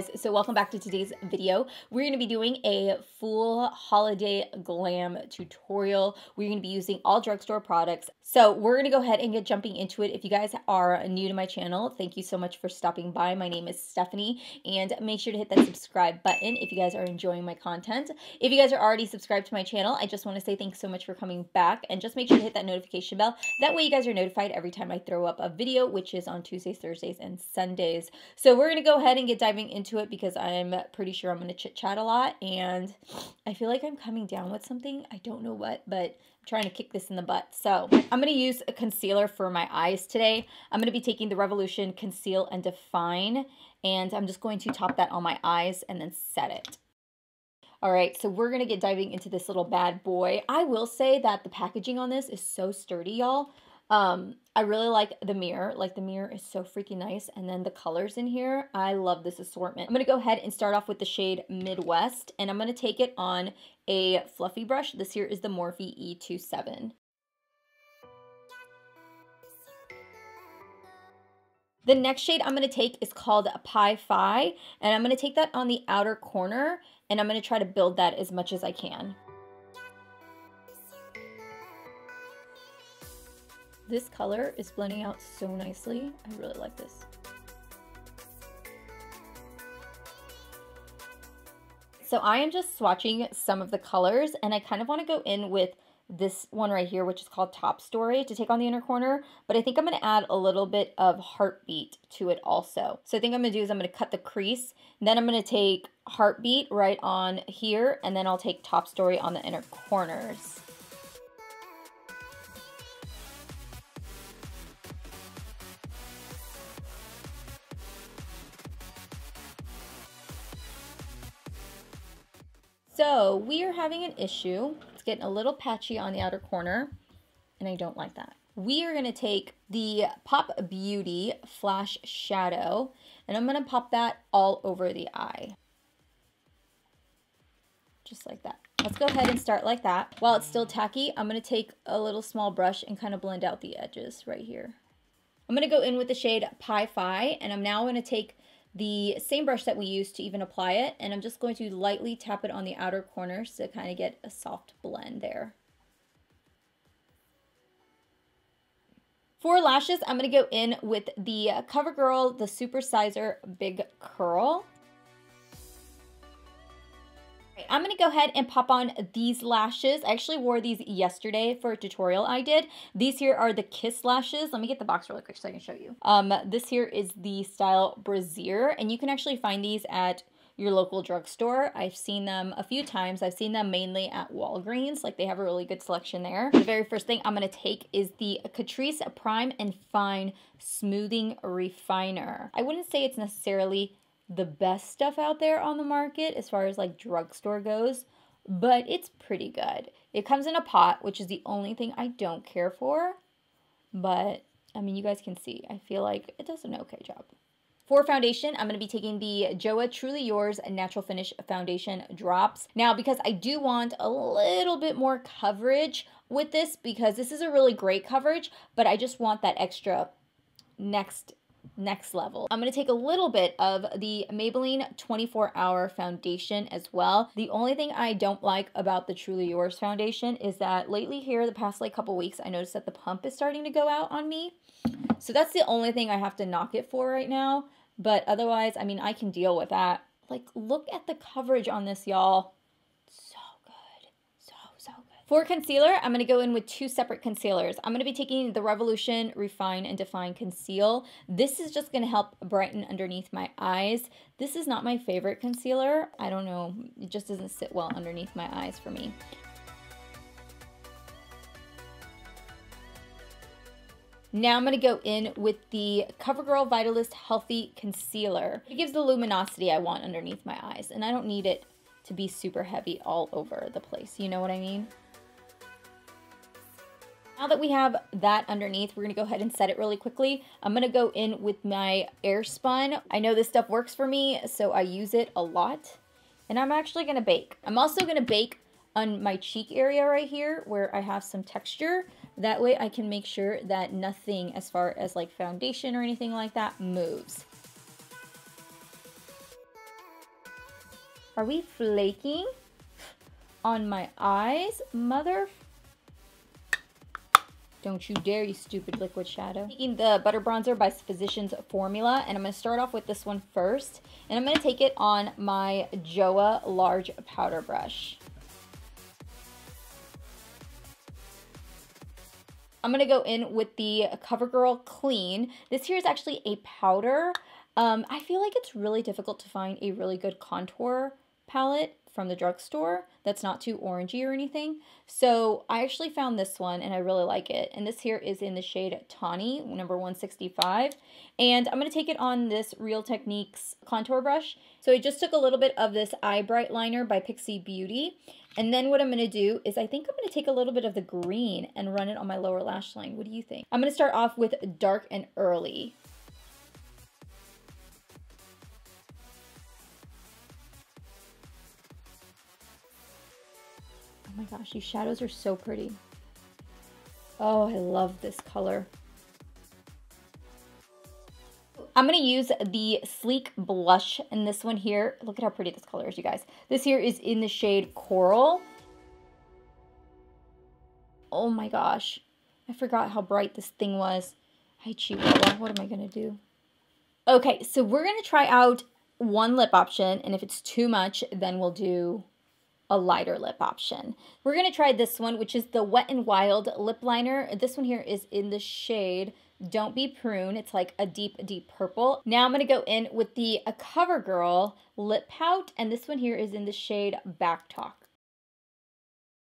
guys, so welcome back to today's video. We're going to be doing a full holiday glam tutorial. We're going to be using all drugstore products. So we're going to go ahead and get jumping into it. If you guys are new to my channel, thank you so much for stopping by. My name is Stephanie, and make sure to hit that subscribe button if you guys are enjoying my content. If you guys are already subscribed to my channel, I just want to say thanks so much for coming back, and just make sure to hit that notification bell. That way you guys are notified every time I throw up a video, which is on Tuesdays, Thursdays, and Sundays. So we're going to go ahead and get diving into it because I'm pretty sure I'm going to chit chat a lot, and I feel like I'm coming down with something. I don't know what, but I'm trying to kick this in the butt. So I'm going to use a concealer for my eyes today. I'm going to be taking the Revolution Conceal and Define, and I'm just going to top that on my eyes and then set it. All right, so we're going to get diving into this little bad boy. I will say that the packaging on this is so sturdy, y'all. I really like the mirror. Like, the mirror is so freaking nice. And then the colors in here, I love this assortment. I'm going to go ahead and start off with the shade Midwest, and I'm going to take it on a fluffy brush. This here is the Morphe E27. The next shade I'm going to take is called Pie Fi, and I'm going to take that on the outer corner, and I'm going to try to build that as much as I can. This color is blending out so nicely. I really like this. So I am just swatching some of the colors, and I kind of want to go in with this one right here, which is called Top Story, to take on the inner corner, but I think I'm going to add a little bit of Heartbeat to it also. So I think I'm going to do is I'm going to cut the crease, then I'm going to take Heartbeat right on here, and then I'll take Top Story on the inner corners. So we are having an issue. It's getting a little patchy on the outer corner, and I don't like that. We are going to take the Pop Beauty Flash Shadow, and I'm going to pop that all over the eye. Just like that. Let's go ahead and start like that. While it's still tacky, I'm going to take a little small brush and kind of blend out the edges right here. I'm going to go in with the shade Pie Fi, and I'm now going to take the same brush that we used to even apply it, and I'm just going to lightly tap it on the outer corners to kind of get a soft blend there. For lashes, I'm going to go in with the CoverGirl, the Super Sizer Big Curl. I'm going to go ahead and pop on these lashes. I actually wore these yesterday for a tutorial I did. These here are the Kiss lashes. Let me get the box really quick so I can show you. This here is the style Brassiere, and you can actually find these at your local drugstore. I've seen them a few times. I've seen them mainly at Walgreens. Like, they have a really good selection there. The very first thing I'm going to take is the Catrice Prime and Fine Smoothing Refiner. I wouldn't say it's necessarily the best stuff out there on the market as far as like drugstore goes, but it's pretty good. It comes in a pot, which is the only thing I don't care for, but I mean, you guys can see, I feel like it does an okay job. For foundation, I'm going to be taking the JOAH Truly Yours Natural Finish Foundation Drops. Now, because I do want a little bit more coverage with this, because this is a really great coverage, but I just want that extra next level. I'm going to take a little bit of the Maybelline 24-Hour Foundation as well. The only thing I don't like about the Truly Yours foundation is that lately here, the past like couple weeks, I noticed that the pump is starting to go out on me. So that's the only thing I have to knock it for right now. But otherwise, I mean, I can deal with that. Like, look at the coverage on this, y'all. So good. So good. For concealer, I'm going to go in with two separate concealers. I'm going to be taking the Revolution Refine and Define Conceal. This is just going to help brighten underneath my eyes. This is not my favorite concealer. I don't know. It just doesn't sit well underneath my eyes for me. Now I'm going to go in with the CoverGirl Vitalist Healthy Concealer. It gives the luminosity I want underneath my eyes, and I don't need it to be super heavy all over the place. You know what I mean? Now that we have that underneath, we're going to go ahead and set it really quickly. I'm going to go in with my Airspun. I know this stuff works for me, so I use it a lot. And I'm actually going to bake. I'm also going to bake on my cheek area right here where I have some texture. That way I can make sure that nothing as far as like foundation or anything like that moves. Are we flaking on my eyes? Mother... Don't you dare, you stupid liquid shadow. Taking the Butter Bronzer by Physicians Formula, and I'm going to start off with this one first. And I'm going to take it on my Joa Large Powder Brush. I'm going to go in with the CoverGirl Clean. This here is actually a powder. I feel like it's really difficult to find a really good contour palette from the drugstore that's not too orangey or anything. So I actually found this one and I really like it. And this here is in the shade Tawny, number 165. And I'm going to take it on this Real Techniques contour brush. So I just took a little bit of this Eye Bright Liner by Pixie Beauty. And then what I'm going to do is I think I'm going to take a little bit of the green and run it on my lower lash line. What do you think? I'm going to start off with Dark and Early. Oh my gosh, these shadows are so pretty. Oh, I love this color. I'm going to use the Sleek Blush in this one here. Look at how pretty this color is, you guys. This here is in the shade Coral. Oh my gosh. I forgot how bright this thing was. Hi, Chihuahua. What am I going to do? Okay, so we're going to try out one lip option, and if it's too much, then we'll do a lighter lip option. We're going to try this one, which is the Wet n Wild lip liner. This one here is in the shade Don't Be Prune. It's like a deep, deep purple. Now I'm going to go in with the CoverGirl lip pout, and this one here is in the shade Back Talk.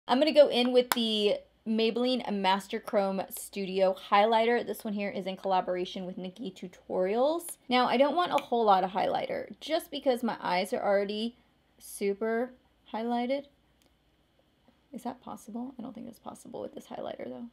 I'm going to go in with the Maybelline Master Chrome Studio highlighter. This one here is in collaboration with Nikki Tutorials. Now I don't want a whole lot of highlighter just because my eyes are already super highlighted. Is that possible? I don't think that's possible with this highlighter though.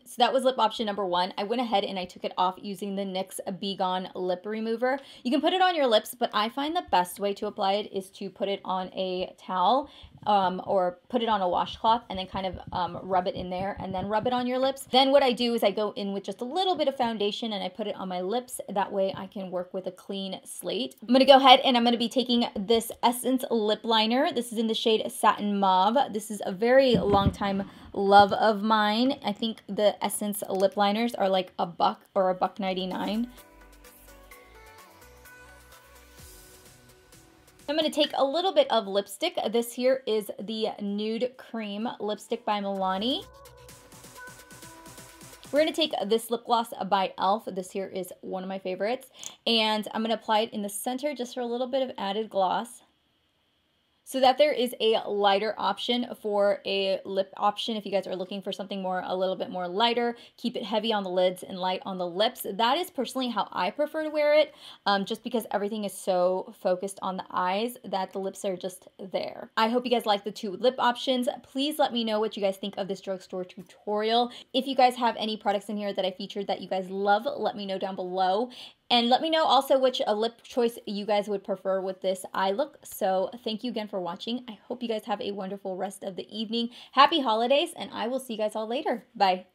So that was lip option number one. I went ahead and I took it off using the NYX Be Gone Lip Remover. You can put it on your lips, but I find the best way to apply it is to put it on a towel or put it on a washcloth and then kind of rub it in there and then rub it on your lips. Then what I do is I go in with just a little bit of foundation and I put it on my lips. That way I can work with a clean slate. I'm going to go ahead and I'm going to be taking this Essence Lip Liner. This is in the shade Satin Mauve. This is a very long time love of mine. I think the Essence lip liners are like $1 or $1.99. I'm going to take a little bit of lipstick. This here is the Nude Cream lipstick by Milani. We're going to take this lip gloss by e.l.f. This here is one of my favorites. And I'm going to apply it in the center just for a little bit of added gloss, so that there is a lighter option for a lip option. If you guys are looking for something a little bit more lighter, keep it heavy on the lids and light on the lips. That is personally how I prefer to wear it, just because everything is so focused on the eyes that the lips are just there. I hope you guys like the two lip options. Please let me know what you guys think of this drugstore tutorial. If you guys have any products in here that I featured that you guys love, let me know down below. And let me know also which lip choice you guys would prefer with this eye look. So thank you again for watching. I hope you guys have a wonderful rest of the evening. Happy holidays, and I will see you guys all later. Bye.